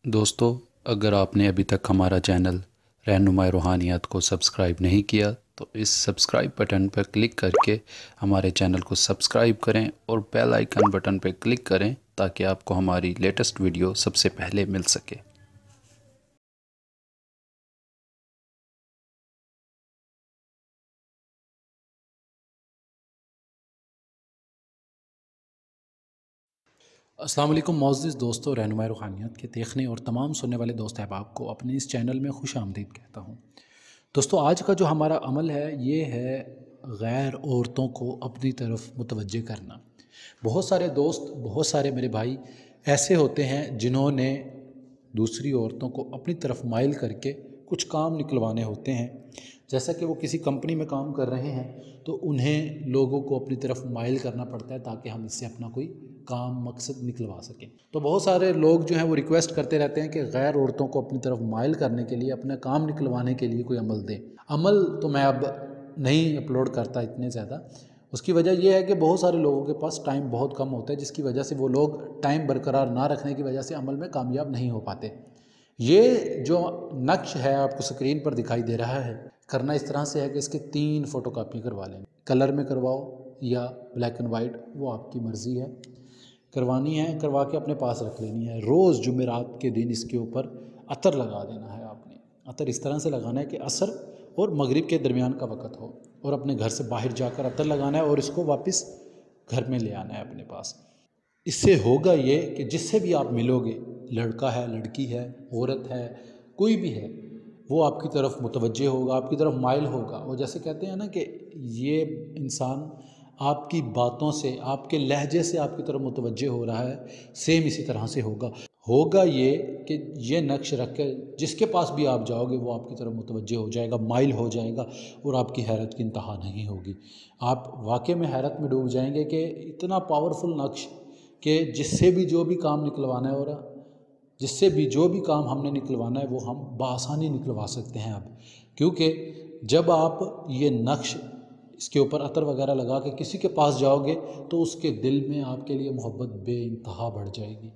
दोस्तों, अगर आपने अभी तक हमारा चैनल रहनुमाई रूहानियत को सब्सक्राइब नहीं किया तो इस सब्सक्राइब बटन पर क्लिक करके हमारे चैनल को सब्सक्राइब करें और बेल आइकन बटन पर क्लिक करें ताकि आपको हमारी लेटेस्ट वीडियो सबसे पहले मिल सके। अस्सलाम वालेकुम मोअज़्ज़िज़ दोस्तों, रहनुमाई रूहानियत के देखने और तमाम सुनने वाले दोस्त अहबाब को अपने इस चैनल में खुश आमदीद कहता हूँ। दोस्तों, आज का जो हमारा अमल है ये है गैर औरतों को अपनी तरफ मुतवज्जे करना। बहुत सारे दोस्त, बहुत सारे मेरे भाई ऐसे होते हैं जिन्होंने दूसरी औरतों को अपनी तरफ माइल करके कुछ काम निकलवाने होते हैं। जैसा कि वो किसी कंपनी में काम कर रहे हैं तो उन्हें लोगों को अपनी तरफ माइल करना पड़ता है ताकि हम इससे अपना कोई काम मकसद निकलवा सकें। तो बहुत सारे लोग जो हैं वो रिक्वेस्ट करते रहते हैं कि गैर औरतों को अपनी तरफ माइल करने के लिए, अपना काम निकलवाने के लिए कोई अमल दें। अमल तो मैं अब नहीं अपलोड करता इतने ज़्यादा। उसकी वजह यह है कि बहुत सारे लोगों के पास टाइम बहुत कम होता है, जिसकी वजह से वो लोग टाइम बरकरार ना रखने की वजह से अमल में कामयाब नहीं हो पाते। ये जो नक्श है आपको स्क्रीन पर दिखाई दे रहा है, करना इस तरह से है कि इसके 3 फ़ोटोकॉपी करवा लें। कलर में करवाओ या ब्लैक एंड वाइट, वो आपकी मर्ज़ी है। करवानी है, करवा के अपने पास रख लेनी है। रोज़ जुमेरात के दिन इसके ऊपर अतर लगा देना है आपने। अतर इस तरह से लगाना है कि असर और मगरिब के दरमियान का वक़्त हो, और अपने घर से बाहर जाकर अतर लगाना है और इसको वापस घर में ले आना है अपने पास। इससे होगा ये कि जिससे भी आप मिलोगे, लड़का है, लड़की है, औरत है, कोई भी है, वो आपकी तरफ मुतवज्जे होगा, आपकी तरफ माइल होगा। और जैसे कहते हैं ना कि ये इंसान आपकी बातों से, आपके लहजे से आपकी तरफ मुतवज्जे हो रहा है, सेम इसी तरह से होगा ये कि ये नक्श रख के जिसके पास भी आप जाओगे वो आपकी तरफ मुतवज्जे हो जाएगा, माइल हो जाएगा, और आपकी हैरत की इंतहा नहीं होगी। आप वाकई में हैरत में डूब जाएंगे कि इतना पावरफुल नक्श कि जिससे भी जो भी काम निकलवाना है, और जिससे भी जो भी काम हमने निकलवाना है वो हम बआसानी निकलवा सकते हैं अब। क्योंकि जब आप ये नक्श इसके ऊपर अतर वगैरह लगा के किसी के पास जाओगे तो उसके दिल में आपके लिए मोहब्बत बेइंतहा बढ़ जाएगी।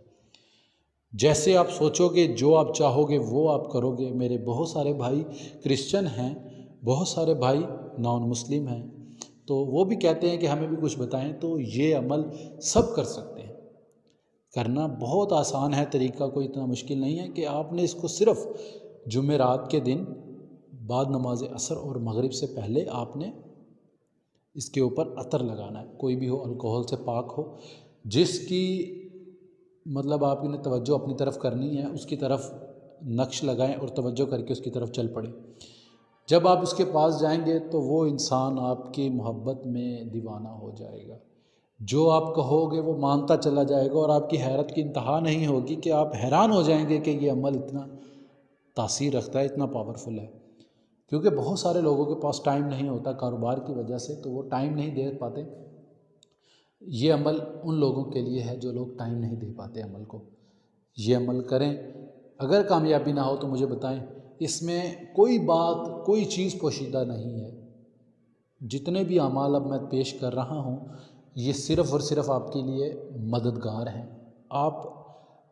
जैसे आप सोचोगे, जो आप चाहोगे वो आप करोगे। मेरे बहुत सारे भाई क्रिश्चियन हैं, बहुत सारे भाई नॉन मुस्लिम हैं, तो वो भी कहते हैं कि हमें भी कुछ बताएं। तो ये अमल सब कर सकते हैं, करना बहुत आसान है, तरीका कोई इतना मुश्किल नहीं है कि आपने इसको सिर्फ़ जुमेरात के दिन बाद नमाज असर और मगरिब से पहले आपने इसके ऊपर अतर लगाना है। कोई भी हो, अल्कोहल से पाक हो, जिसकी मतलब आपने तवज्जो अपनी तरफ करनी है उसकी तरफ नक्श लगाएं और तवज्जो करके उसकी तरफ चल पड़े। जब आप उसके पास जाएंगे तो वो इंसान आपकी मोहब्बत में दीवाना हो जाएगा। जो आप कहोगे वो मानता चला जाएगा, और आपकी हैरत की इंतहा नहीं होगी कि आप हैरान हो जाएंगे कि ये अमल इतना तासीर रखता है, इतना पावरफुल है। क्योंकि बहुत सारे लोगों के पास टाइम नहीं होता कारोबार की वजह से, तो वो टाइम नहीं दे पाते। ये अमल उन लोगों के लिए है जो लोग टाइम नहीं दे पाते अमल को। ये अमल करें, अगर कामयाबी ना हो तो मुझे बताएं। इसमें कोई बात, कोई चीज़ पोशीदा नहीं है। जितने भी अमाल अब मैं पेश कर रहा हूँ ये सिर्फ़ और सिर्फ आपके लिए मददगार हैं। आप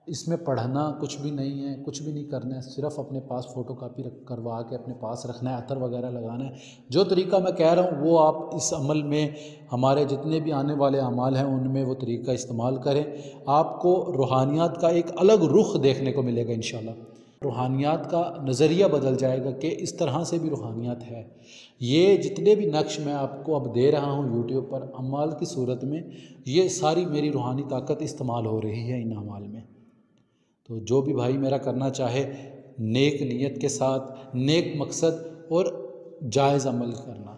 इसमें पढ़ना कुछ भी नहीं है, कुछ भी नहीं करना है, सिर्फ़ अपने पास फ़ोटोकॉपी करवा के अपने पास रखना है, अतर वगैरह लगाना है। जो तरीका मैं कह रहा हूँ वो आप इस अमल में, हमारे जितने भी आने वाले अमाल हैं उनमें वो तरीका इस्तेमाल करें। आपको रूहानियत का एक अलग रुख देखने को मिलेगा इंशाल्लाह। रूहानियत का नज़रिया बदल जाएगा कि इस तरह से भी रूहानियत है। ये जितने भी नक्श मैं आपको अब दे रहा हूँ यूट्यूब पर अमाल की सूरत में, ये सारी मेरी रूहानी ताकत इस्तेमाल हो रही है इन अमाल में। तो जो भी भाई मेरा करना चाहे, नेक नीयत के साथ, नेक मकसद और जायज़ अमल करना।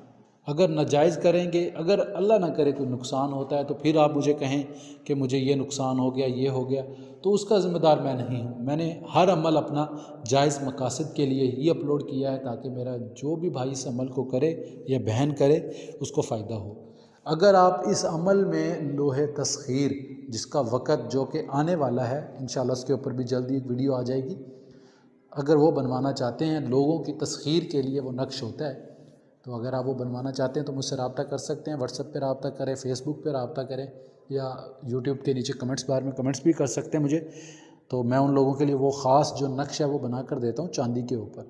अगर नाजायज़ करेंगे, अगर अल्लाह ना करे कोई नुकसान होता है तो फिर आप मुझे कहें कि मुझे ये नुकसान हो गया, ये हो गया, तो उसका ज़िम्मेदार मैं नहीं हूँ। मैंने हर अमल अपना जायज़ मकासद के लिए ही अपलोड किया है ताकि मेरा जो भी भाई इस अमल को करे या बहन करे उसको फ़ायदा हो। अगर आप इस अमल में लोहे तस्खीर, जिसका वक़्त जो कि आने वाला है इंशाल्लाह, उसके ऊपर भी जल्दी एक वीडियो आ जाएगी, अगर वो बनवाना चाहते हैं, लोगों की तस्खीर के लिए वो नक्श होता है, तो अगर आप वो बनवाना चाहते हैं तो मुझसे रब्ता कर सकते हैं। व्हाट्सएप पे रब्ता करें, फेसबुक पे रब्ता करें, या यूट्यूब के नीचे कमेंट्स बार में कमेंट्स भी कर सकते हैं मुझे। تو میں ان لوگوں کے لیے وہ خاص جو نقش ہے وہ بنا کر دیتا ہوں چاندی کے اوپر.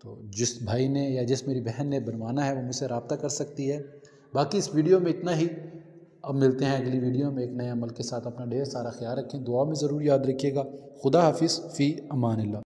تو جس بھائی نے یا جس میری بہن نے بنوانا ہے وہ مجھ سے رابطہ کر سکتی ہے. باقی اس ویڈیو میں اتنا ہی. اب ملتے ہیں اگلی ویڈیو میں ایک نئے عمل کے ساتھ. اپنا ڈھیر سارا خیال رکھیں, دعا میں ضرور یاد رکھیے گا. خدا حافظ, فی امان اللہ.